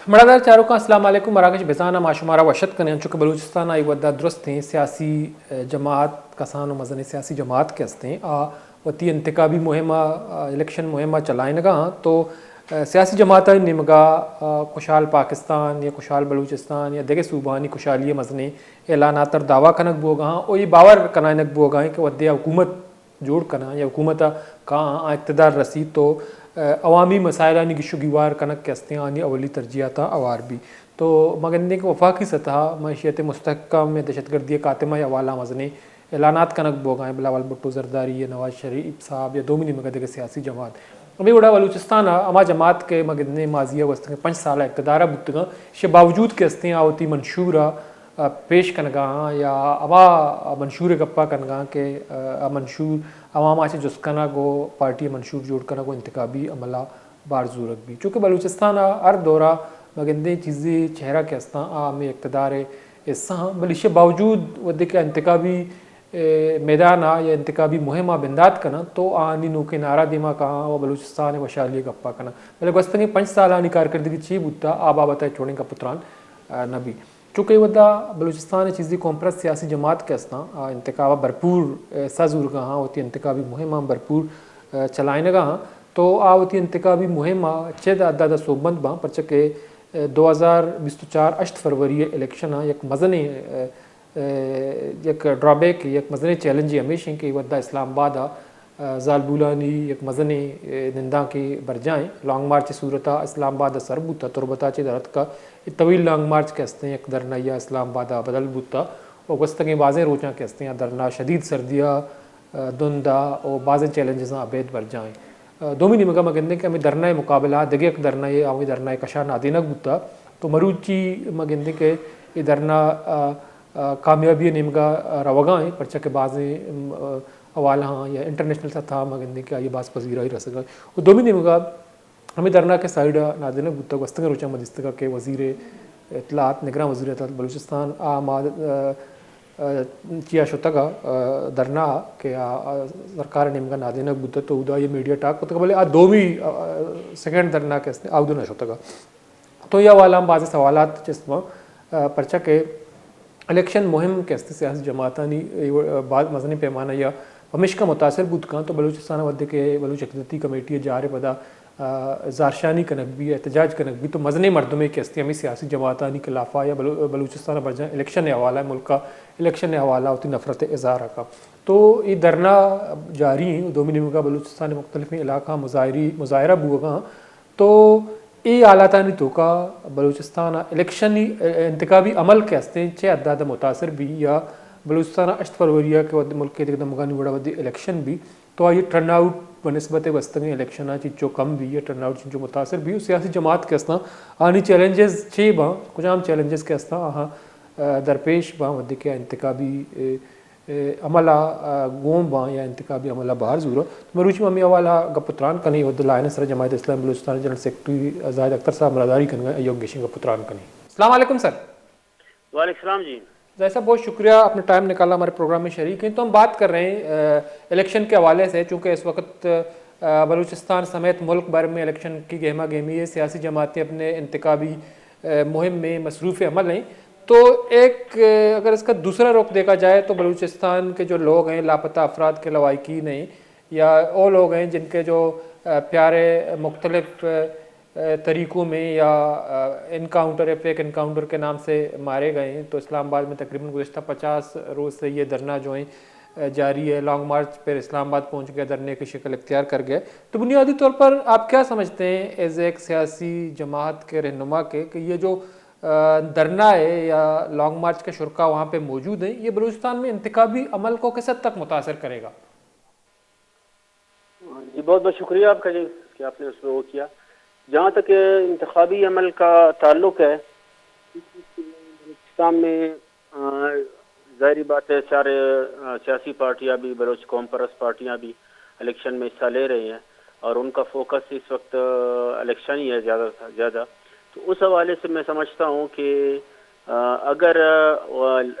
मरादार चारों का अस्सलाम वालेकुम मराकश बेजाना माशुमारा वशत कने चूँकि बलूचिस्तान आई वदा दुरुस्त हैं सियासी जमात कसान मजन सियासी जमात के हस्ते हैं वती इंतकाबी मुहिमा इलेक्शन मुहिमा चलाएनगा तो सियासी जमात निमगा खुशहाल पाकिस्तान या खुशहाल बलूचिस्तान या देगे सूबानी खुशहाली मजने ऐलानातर दावा कनक बोगा और ये बावर कनानक बोगा कि वदे हुकूमत जोड़ कना या हुकूमत कहाँ इकतदार रसी तो अवामी मसाइल गिशुगिवार कनक के हस्ते आनी अवली तरजीहत अवार भी तो मगंदे के वफाकी सतह मैशियत मुस्तकम में दहशतगर्दी कातिमा या वाला मजने ऐलानात कनक बोगाएँ बिलावल भुट्टो जरदारी या नवाज शरीफ साहब या दोमिनी मगद के सियासी जमात अभी बड़ा बलूचिस्तान अमा जमात के मगदने माजिया वस्त 5 साल इकतदार बुतगा शे बावजूद के हस्ते आवती मंशूरा पेश कनगा या अवा मंशूर गप्पा कनगा के मंशूर अवामा से जुस्कना को पार्टी मंशूर जोड़ कना को इंतकाबी अमला बार जूरत भी चूँकि बलूचिस्तान हर दौरा मगंदे चीज़ें चेहरा के हस्ता आम इकतदार हिस्सा बलिश बावजूद वदे के इंतकाबी मैदान या इंतकाबी मुहिमा बिंदात कना तो आनी नोके नारा दिमा कहाँ व बलूचिस्तान वशाली गप्पा कना मतलब गस्तंगे 5 साल आनी कारकर्दगी ची बुता आबा बताए छोड़े का पुत्रान नबी चूँकि वदा बलूचिस्तान चीज़ी कॉम्प्रेस सियासी जमात के हस्ता इंतकाबा भरपूर सजूर कहाँ होती इंतकाबी मुहिमा भरपूर चलाएने कहाँ तो आवती इंतकाबी मुहिमा चेद अदा सोबंद बा परच के 2024 8 फरवरी इलेक्शन एक मजने एक ड्रॉबैक एक मजने चैलेंज हमेशा के वदा इस्लामाबाद जालबुलानी एक मजने निंदा के बर जाएँ लॉन्ग मार्च सूरत इस्लामाबाद सरबूता तुरबता चे दरत का तवील लॉन्ग मार्च के हस्ते एक दरना या इस्लामाबाद बदल बूता और गस्तंगे बाज़ें रोचा के हस्ते दरना शदीद सर्दियाँ धुंदा और बाज़ें चैलेंजेस अबैद बर जाएँ दोमिनी मगा मगंदे के हमें दरना मुकाबला दगे दरना ये आवे दरना कशा नादिनक बुता तो मरूची मगंदे के ये दरना कामयाबी निमगा रवगा है परचा के बाज़ें हवाला हाँ या इंटरनेशनल सतह मगंदे के ये बास पजीरा ही रसगा और दोमिनी मगा हमें दरना के साइड नादिनक बुता वस्तंग रोचा मदिस्तगा के वज़ीर इतलात निगरान वज़ीर इतलात बलूचिस्तान आमाद चिया शुतगा दरना के सरकार निमगा नादिनक बुद्ध तो उदा ये मीडिया टाक तो बोले दोवी सेकंड दरना के आउदू न शुतगा तो यह वाला हम बाज़ सवालात जिसमें परचा के इलेक्शन मुहिम के सियासी जमातानी बाद मजनी पैमाना या हमेशा का मुतासर बुत का तो बलूचिस्तान वद्दे के बलूच इक़्तिदारी कमेटी जा रहे पदा ज़ारशानी कनक भी एहतजाज कनक भी तो मजने मरदमे के हस्ती हमें सियासी जमातानी खिलाफा या बलूचिस्तान बरजा इलेक्शन हवाला मुल्क का इलेक्शन हवाला होती नफरत इज़हार का तो ये धरना जारी है दोमिनी का बलूचिस्तान मुख्तलिफ इलाका मुजाहरा बुआ तो ये आलातानी तो का बलूचिस्तान इलेक्शन इंतकाबी अमल के हस्ते 6 अदाद मुतासर भी या बलूचिस्तान 8 फरवरी के मुल्क के मुगानी बड़ा वदी इलेक्शन भी तो ये टर्न आउट बनस्बत वस्तंग इलेक्शन चीज़ों कम भी है टर्न आउट चीज़ों मुतासर भी सियासी जमात के हस्ता आनी चैलेंजेस छे बा कुछ आम चैलेंजेस के हस्ता दरपेश बा वदी के इंतकाबी अमला गोम बा या इंतकाबी अमला बाहर जरूर मरूची मम्मी वाला गपुत्रान कनी वदलायन सर जमात इस्लाम बलूचिस्तान जनरल सेक्रेटरी जाहिद अख्तर साहब मरादारी कन अयोग गेशिंग गपुत्रान कनी अस्सलाम वालेकुम सर। वालेकुम सलाम जी। जैसा बहुत शुक्रिया आपने टाइम निकाला हमारे प्रोग्राम में शरीक हैं। तो हम बात कर रहे हैं इलेक्शन के हवाले से चूँकि इस वक्त बलूचिस्तान समेत मुल्क भर में इलेक्शन की गहमा गहमी है सियासी जमातें अपने इंतकाबी मुहिम में मसरूफ़ अमल हैं तो एक अगर इसका दूसरा रुख देखा जाए तो बलूचिस्तान के जो लोग हैं लापता अफराद के लवाकिन हैं या वो लोग हैं जिनके जो प्यारे मुख्तलिफ तरीक़ों में या इनकाउंटर या फेक इनकाउंटर के नाम से मारे गए हैं तो इस्लामाबाद में तकरीबन गुज़श्ता 50 रोज़ से ये धरना जो है जारी है। लॉन्ग मार्च पर इस्लामाबाद पहुंच गया धरने की शक्ल इख्तियार कर गया। तो बुनियादी तौर पर आप क्या समझते हैं एज एक सियासी जमात के रहनुमा के कि ये जो धरना है या लॉन्ग मार्च के शुरा वहाँ पर मौजूद हैं ये बलूचिस्तान में इंतकाबी अमल को किस हद तक मुतासर करेगा? जी बहुत बहुत शुक्रिया आपका जी कि आपने उसमें वो किया। जहाँ तक इंतखाबी अमल का ताल्लुक है पाकिस्तान में ज़ाहिरी बात है सारे सियासी पार्टियाँ भी बलोच कौम परस्त पार्टियाँ भी इलेक्शन में हिस्सा ले रही हैं और उनका फोकस इस वक्त इलेक्शन ही है ज़्यादा। तो उस हवाले से मैं समझता हूँ कि अगर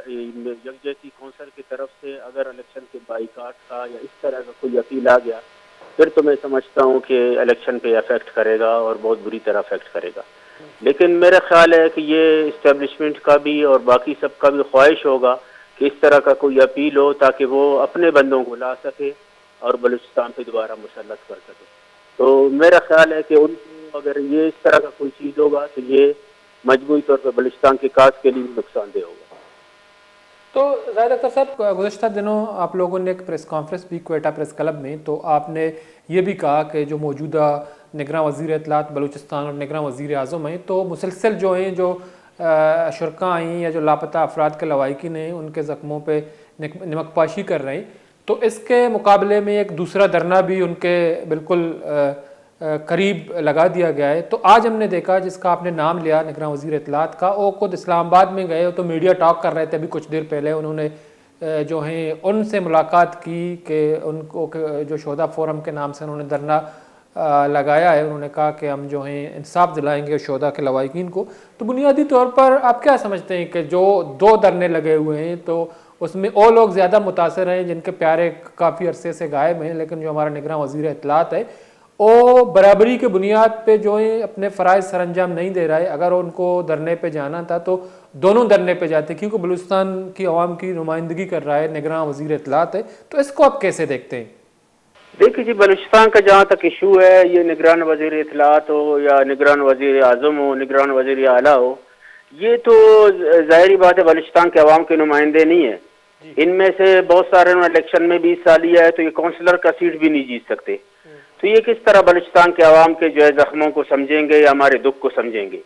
यकजहती कौंसल की तरफ से अगर इलेक्शन के बाइकाट का या इस तरह का कोई अपील आ गया फिर तो मैं समझता हूँ कि इलेक्शन पे अफेक्ट करेगा और बहुत बुरी तरह अफेक्ट करेगा। लेकिन मेरा ख्याल है कि ये इस्टेब्लिशमेंट का भी और बाकी सब का भी ख्वाहिश होगा कि इस तरह का कोई अपील हो ताकि वो अपने बंदों को ला सके और बलूचिस्तान पे दोबारा मुसल्लत कर सके। तो मेरा ख्याल है कि उनको अगर ये इस तरह का कोई चीज़ होगा तो ये मजबूरी तौर पर बलूचिस्तान के काज के लिए भी नुकसानदेह होगा। तो जाहिद अख्तर साहब, गुज़श्ता दिनों आप लोगों ने एक प्रेस कॉन्फ्रेंस भी क्वेटा प्रेस क्लब में, तो आपने ये भी कहा कि जो मौजूदा निगरान वज़ीर इत्तलात बलूचिस्तान और निगरान वज़ीर आज़म हैं, तो मुसलसल जो हैं जो शुरका आई या जो लापता अफराद के लवाहिकीन हैं उनके ज़ख्मों पर नमकपाशी कर रहे हैं। तो इसके मुकाबले में एक दूसरा धरना भी उनके बिल्कुल करीब लगा दिया गया है। तो आज हमने देखा, जिसका आपने नाम लिया निगरान वज़ीर इत्तलात का, वो खुद इस्लामाबाद में गए तो मीडिया टॉक कर रहे थे अभी कुछ देर पहले। उन्होंने जो हैं उनसे मुलाकात की कि उनको जो शोधा फोरम के नाम से उन्होंने धरना लगाया है, उन्होंने कहा कि हम जो हैं इंसाफ दिलाएंगे शोधा के लवाहिकीन को। तो बुनियादी तौर पर आप क्या समझते हैं कि जो 2 धरने लगे हुए हैं, तो उसमें वो लोग ज़्यादा मुतासर हैं जिनके प्यारे काफ़ी अरसे से गायब हैं, लेकिन जो हमारा निगरान वज़ीर इत्तलात है वो बराबरी के बुनियाद पे जो है अपने फ़राइज़ सर अंजाम नहीं दे रहा है। अगर उनको धरने पे जाना था तो दोनों धरने पे जाते, क्योंकि बलूचिस्तान की आवाम की नुमाइंदगी कर रहा है निगरान वज़ीर इत्तलात है। तो इसको आप कैसे देखते हैं? देखिए जी, बलूचिस्तान का जहाँ तक इशू है, ये निगरान वज़ीर इत्तलात हो या निगरान वज़ीर आज़म हो, निगरान वज़ीर आला हो, ये तो ज़ाहिरी बात है बलूचिस्तान के अवाम के नुमाइंदे नहीं है। इनमें से बहुत सारे इलेक्शन में भी हिस्सा लिया है, तो ये काउंसलर का सीट भी नहीं जीत सकते। तो ये किस तरह बलूचिस्तान के अवाम के जो है जख्मों को समझेंगे या हमारे दुख को समझेंगे।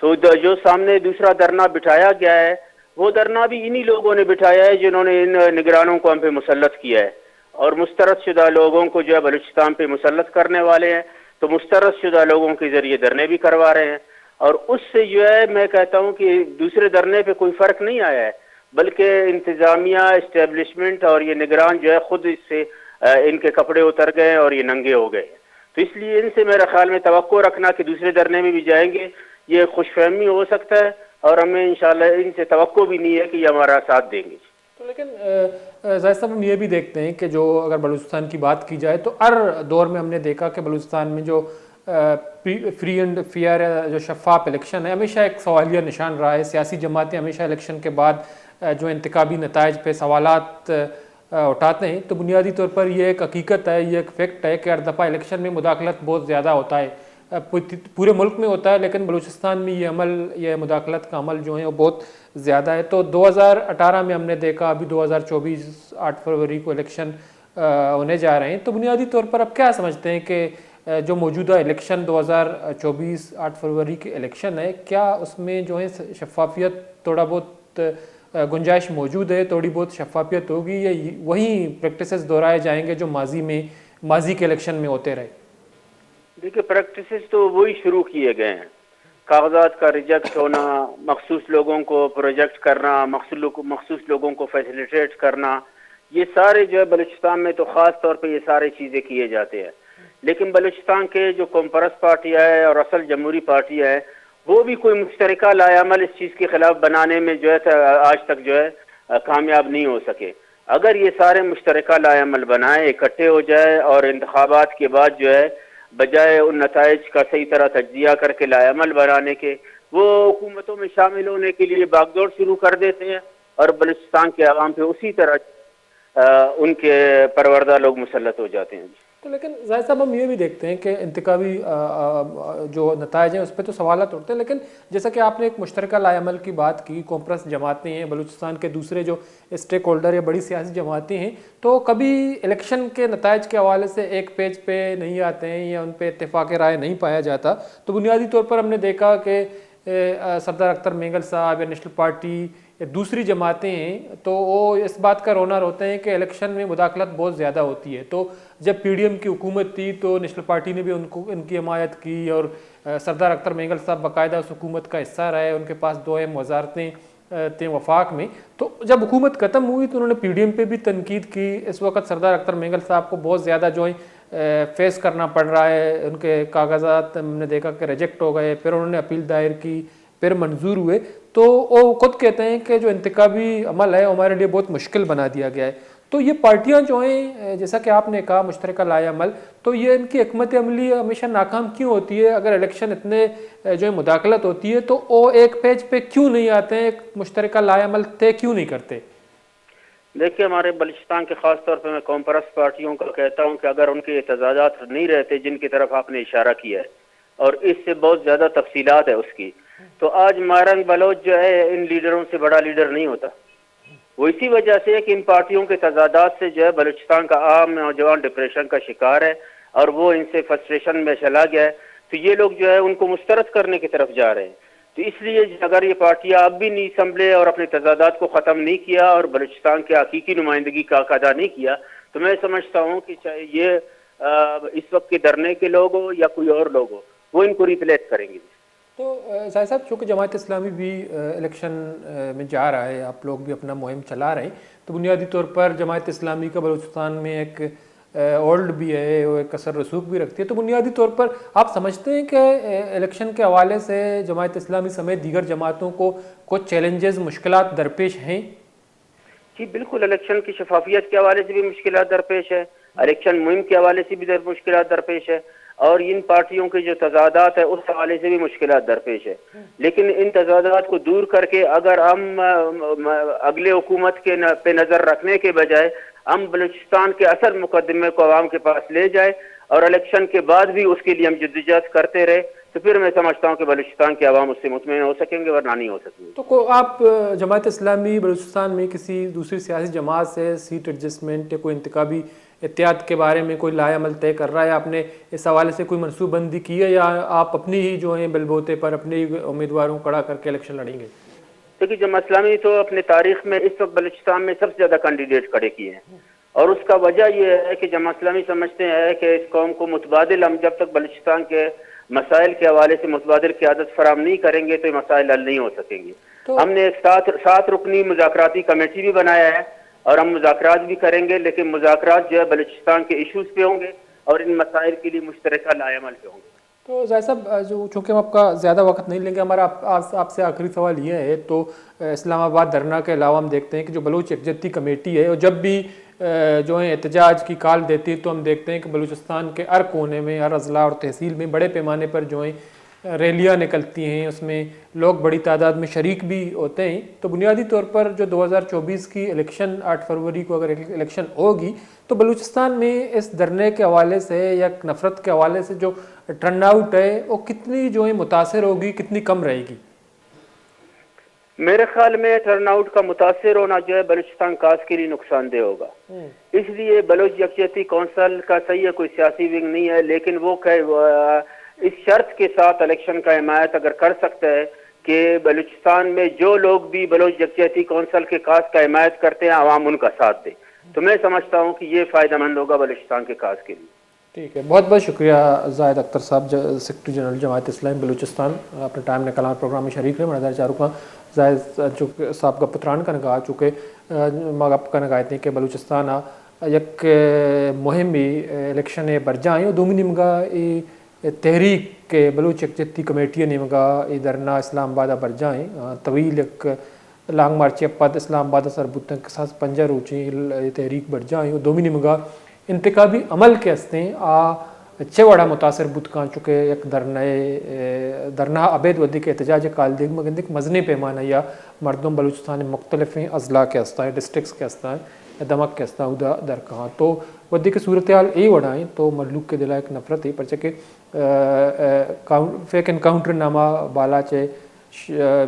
तो जो सामने दूसरा धरना बिठाया गया है, वो धरना भी इन्हीं लोगों ने बिठाया है जिन्होंने इन निगरानों को हम पे मुसल्लत किया है, और मुस्तरद शुदा लोगों को जो है बलूचिस्तान पे मुसल्लत करने वाले हैं, तो मुस्तरद शुदा लोगों के जरिए धरने भी करवा रहे हैं। और उससे जो है मैं कहता हूँ कि दूसरे धरने पे कोई फ़र्क नहीं आया है, बल्कि इंतज़ामिया, इस्टेब्लिशमेंट और ये निगरान जो है खुद इससे इनके कपड़े उतर गए और ये नंगे हो गए। तो इसलिए इनसे मेरे ख्याल में तवक्को रखना कि दूसरे धरने में भी जाएंगे, ये खुशफहमी हो सकता है, और हमें इंशाल्लाह इनसे तवक्को भी नहीं है कि ये हमारा साथ देंगे। तो लेकिन जाहिद साहब, हम ये भी देखते हैं कि जो अगर बलूचिस्तान की बात की जाए तो हर दौर में हमने देखा कि बलूचिस्तान में जो फ्री एंड फेयर जो शफाफ इलेक्शन है हमेशा एक सवालिया निशान रहा है। सियासी जमातें हमेशा इलेक्शन के बाद जो इंतखाबी नताइज पे सवालात उठाते हैं। तो बुनियादी तौर पर यह एक हकीकत है, ये एक फैक्ट है कि हर दफ़ा इलेक्शन में मुदाखलत बहुत ज़्यादा होता है, पूरे मुल्क में होता है, लेकिन बलूचिस्तान में ये मुदाखलत का अमल जो है वो बहुत ज़्यादा है। तो 2018 में हमने देखा, अभी 2024 8 फरवरी को इलेक्शन होने जा रहे हैं। तो बुनियादी तौर पर आप क्या समझते हैं कि जो मौजूदा इलेक्शन 2024 8 फरवरी के इलेक्शन है, क्या उसमें जो है शफाफियत थोड़ा बहुत गुंजाइश मौजूद है, थोड़ी बहुत शफाफियत होगी, या वही प्रैक्टिसेस दोहराए जाएंगे जो माजी के इलेक्शन में होते रहे? देखिए, प्रैक्टिसेस तो वही शुरू किए गए हैं, कागजात का रिजेक्ट होना, मखसूस लोगों को प्रोजेक्ट करना, मखसूस लोगों को फैसिलिटेट करना, ये सारे जो है बलूचिस्तान में तो ख़ास तौर पे ये सारी चीज़ें किए जाते हैं। लेकिन बलूचिस्तान के जो कॉमपरस पार्टियाँ है और असल जमहूरी पार्टियाँ है, वो भी कोई मुश्तरका लायामल इस चीज़ के खिलाफ बनाने में जो है आज तक जो है कामयाब नहीं हो सके। अगर ये सारे मुश्तरका लायामल बनाए, इकट्ठे हो जाए और इंतखाबात के बाद जो है बजाय उन नताइज का सही तरह तज्जिया करके लायामल बनाने के, वो हुकूमतों में शामिल होने के लिए बागदौड़ शुरू कर देते हैं, और बलूचिस्तान के आवाम पे उसी तरह उनके परवरदा लोग मुसल्लत हो जाते हैं। तो लेकिन जाहिद साहब, हम ये भी देखते हैं कि इंतखाबी जो नताइज हैं उस पर तो सवालात उठते हैं, लेकिन जैसा कि आपने एक मुश्तरका लायामल की बात की, कॉमपरस जमातें हैं, बलूचिस्तान के दूसरे जो स्टेक होल्डर या बड़ी सियासी जमातें हैं, तो कभी इलेक्शन के नताइज के हवाले से एक पेज पे नहीं आते हैं या उन पर इत्तेफाक राय नहीं पाया जाता। तो बुनियादी तौर पर हमने देखा कि सरदार अख्तर मेंगल साहब या नेशनल पार्टी या दूसरी जमातें हैं, तो वो इस बात का रोना रोते हैं कि इलेक्शन में मुदाखलत बहुत ज़्यादा होती है। तो जब PDM की हुकूमत थी तो नेशनल पार्टी ने भी उनकी हमायत की, और सरदार अख्तर मेंगल साहब बाकायदा उस हुकूमत का हिस्सा रहे, उनके पास 2 अहम वजारतें थे वफाक में। तो जब हुकूमत ख़त्म हुई तो उन्होंने PDM पे भी तनकीद की। इस वक्त सरदार अख्तर मेंगल साहब को बहुत ज़्यादा जो है फेस करना पड़ रहा है, उनके कागजात हमने देखा कि रिजेक्ट हो गए, फिर उन्होंने अपील दायर की, फिर मंजूर हुए। तो वो खुद कहते हैं कि जो इंतखाबी अमल है हमारे लिए बहुत मुश्किल बना दिया गया है। तो ये पार्टियां जो हैं, जैसा कि आपने कहा मुश्तरका लाए अमल, तो ये इनकी हिकमत अमली हमेशा नाकाम क्यों होती है? अगर इलेक्शन इतने जो है मुदाखलत होती है तो वो एक पेज पे क्यों नहीं आते हैं, एक मुश्तरका लाए अमल तय क्यों नहीं करते? देखिए, हमारे बलूचिस्तान के खास तौर पे मैं कौम परस्त पार्टियों का कहता हूँ कि अगर उनके एतजाजात नहीं रहते जिनकी तरफ आपने इशारा किया है, और इससे बहुत ज़्यादा तफसीलात है उसकी, तो आज मारंग बलोच जो है इन लीडरों से बड़ा लीडर नहीं होता। वो इसी वजह से है कि इन पार्टियों के तजादात से जो है बलूचिस्तान का आम नौजवान डिप्रेशन का शिकार है और वो इनसे फ्रस्ट्रेशन में चला गया है। तो ये लोग जो है उनको मुस्तरद करने की तरफ जा रहे हैं। तो इसलिए अगर ये पार्टियां अब भी नहीं संभले और अपने तजादात को ख़त्म नहीं किया और बलूचिस्तान के हकीकी नुमाइंदगी का अदा नहीं किया, तो मैं समझता हूँ कि चाहे ये इस वक्त के धरने के लोग हो या कोई और लोग हो, वो इनको रिप्लेस करेंगे। तो साहिब साहब, चूँकि जमात इस्लामी भी इलेक्शन में जा रहा है, आप लोग भी अपना मुहिम चला रहे हैं, तो बुनियादी तौर पर जमात इस्लामी का बलूचिस्तान में एक ओल्ड भी है, वो एक असर रसूख भी रखती है। तो बुनियादी तौर पर आप समझते हैं कि इलेक्शन के हवाले से जमात इस्लामी समेत दीगर जमातों को कुछ चैलेंजेस, मुश्किलात दरपेश हैं? जी बिल्कुल, इलेक्शन की शफाफियत के हवाले से भी मुश्किलात दरपेश है, इलेक्शन मुहिम के हवाले से भी मुश्किलात दरपेश है, और इन पार्टियों के जो तजादात है उस हवाले से भी मुश्किलात दरपेश है। लेकिन इन तजादात को दूर करके अगर हम अगले हुकूमत के पे नज़र रखने के बजाय हम बलूचिस्तान के असल मुकदमे को आवाम के पास ले जाए और इलेक्शन के बाद भी उसके लिए हम जद्दोजहद करते रहे, तो फिर मैं समझता हूँ कि बलूचिस्तान के अवाम उससे मुतमईन हो सकेंगे, वरना नहीं हो सकेंगे। तो आप जमात इस्लामी बलूचिस्तान में किसी दूसरी सियासी जमात से सीट एडजस्टमेंट या कोई इंतखाबी एहतियात के बारे में कोई लाए अमल तय कर रहा है? आपने इस हवाले से कोई मनसूबबंदी की है, या आप अपनी ही जो है बलबोते पर अपने उम्मीदवारों को खड़ा करके इलेक्शन लड़ेंगे? देखिए, जमात इस्लामी तो अपने तारीख में इस वक्त बलूचिस्तान में सबसे ज्यादा कैंडिडेट खड़े किए हैं, और उसका वजह यह है कि जमात इस्लामी समझते हैं कि इस कौम को मुतबादिल, हम जब तक बलूचिस्तान के मसाइल के हवाले से मुतबादिल क़यादत फराम नहीं करेंगे तो ये मसाइल हल नहीं हो सकेंगे। तो हमने एक सात रुकनी मुज़ाकराती कमेटी भी बनाया है और हम मुज़ाकरात भी करेंगे, लेकिन मुज़ाकरात जो है बलूचिस्तान के इशूज़ पे होंगे और इन मसाइल के लिए मुश्तरका लाएमल पे होंगे। तो जाहिर साहब, जो चूँकि हम आपका ज़्यादा वक्त नहीं लेंगे, हमारा आपसे आखिरी सवाल ये है, तो इस्लामाबाद धरना के अलावा हम देखते हैं कि जो बलूच यकजहती कमेटी है, और जब भी जो है एहतजाज की कॉल देती है, तो हम देखते हैं कि बलूचिस्तान के हर कोने में, हर अजला और तहसील में बड़े पैमाने पर जो है रैलियाँ निकलती हैं, उसमें लोग बड़ी तादाद में शरीक भी होते हैं। तो बुनियादी तौर पर जो 2024 की इलेक्शन 8 फरवरी को अगर इलेक्शन होगी, तो बलूचिस्तान में इस धरने के हवाले से या नफ़रत के हवाले से जो टर्न आउट है वो कितनी जो है मुतासर होगी, कितनी कम रहेगी? मेरे ख्याल में टर्न आउट का मुतासर होना जो है बलूचिस्तान काज के लिए नुकसानदेह होगा। इसलिए बलूच यकजहती कौंसिल का सही है, कोई सियासी विंग नहीं है, लेकिन वो इस शर्त के साथ इलेक्शन का हिमायत अगर कर सकता है कि बलूचिस्तान में जो लोग भी बलूच यकजहती कौंसिल के काज का हिमायत करते हैं आवाम उनका साथ दे, तो मैं समझता हूँ कि ये फ़ायदेमंद होगा बलूचिस्तान के काज के लिए। ठीक है, बहुत बहुत शुक्रिया जाहिद अख्तर साहब, सेक्रेटरी जनरल जमात इस्लामी बलूचिस्तान, अपने टाइम निकाला प्रोग्राम में शरीक रहे। मनादार चारुका जाहिद साहब का पुत्रान का नगा चुके मगप का नगायत कि बलूचिस्तान यक मुहिम भी इलेक्शन बरजाएँ और दूमी निमगा तहरीक के बलूच यकजहती कमेटियाँ निमगा धरना इस्लामाबाद बरजाएँ तवील एक लांग मार्च पद इस्लामाबाद सरबुत के साथ पंजा रोची तहरीक बरजाएँ और दूमी निमगा इंतखाबी अमल के हस्ते अच्छे बड़ा मुतासर बुत का चुके एक धरना अबैध वदी के एहतजाज काल दिग मगंदिक मजनी पैमाना या मरदम बलूचिस्तान मुख्तलिफ अजला के हस्ता है, डिस्ट्रिक्स के हस्ता है, दमक के हस्ता उदा दर कहाँ तो वदी की सूरत हाल यही वड़ाएँ तो मरलूक के दिला एक नफरत ही परचे के फेक इनकाउंटर नामा बाला चे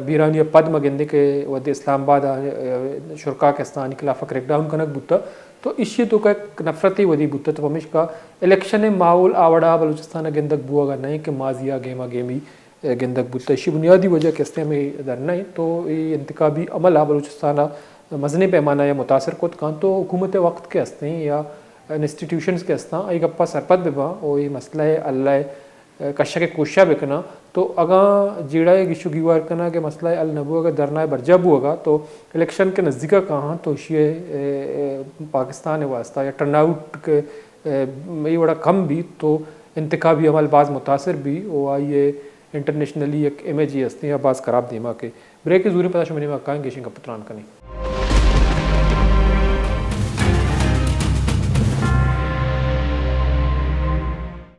बीरानी पद मगंदे के वदी इस्लामाबाद शुरका के हस्ता खिलाफ क्रैकडाउन कनक बुता तो इश्य तो का एक नफरती वदी बुत तो हमेश का इलेक्शन माहौल आवड़ा बलूचिस्तान गेंदक बुआगा नहीं कि माजिया गेमा गेमी गेंदक बुत इश्य बुनियादी वजह के हस्ते में धरना है। तो ये इंतखाबी अमल आ बलूचिस्तान मजनी पैमाना या मुतासर को कहाँ तो हुकूमत वक्त के हस्ते हैं या इंस्टीट्यूशंस के हस्ता एक अप्पा सरपत बिबा और ये मसला है अल्लाह कशा के कोशा बिकना तो अगा जीड़ा गिशु गिवार करना के मसला अल नबू अगर धरना बरजब होगा तो इलेक्शन के नज़दीका कहाँ तो ये पाकिस्तान है वास्ता या टर्न आउट के ये बड़ा कम भी तो इंतखाबी अमल बाज़ मुतासर भी वो ये इंटरनेशनली एक इमेज ही हस्ती है बाज़ खराब दीमा के ब्रेक की जरूरी पता शुमनी में कहेंगे का पुत्रान करें।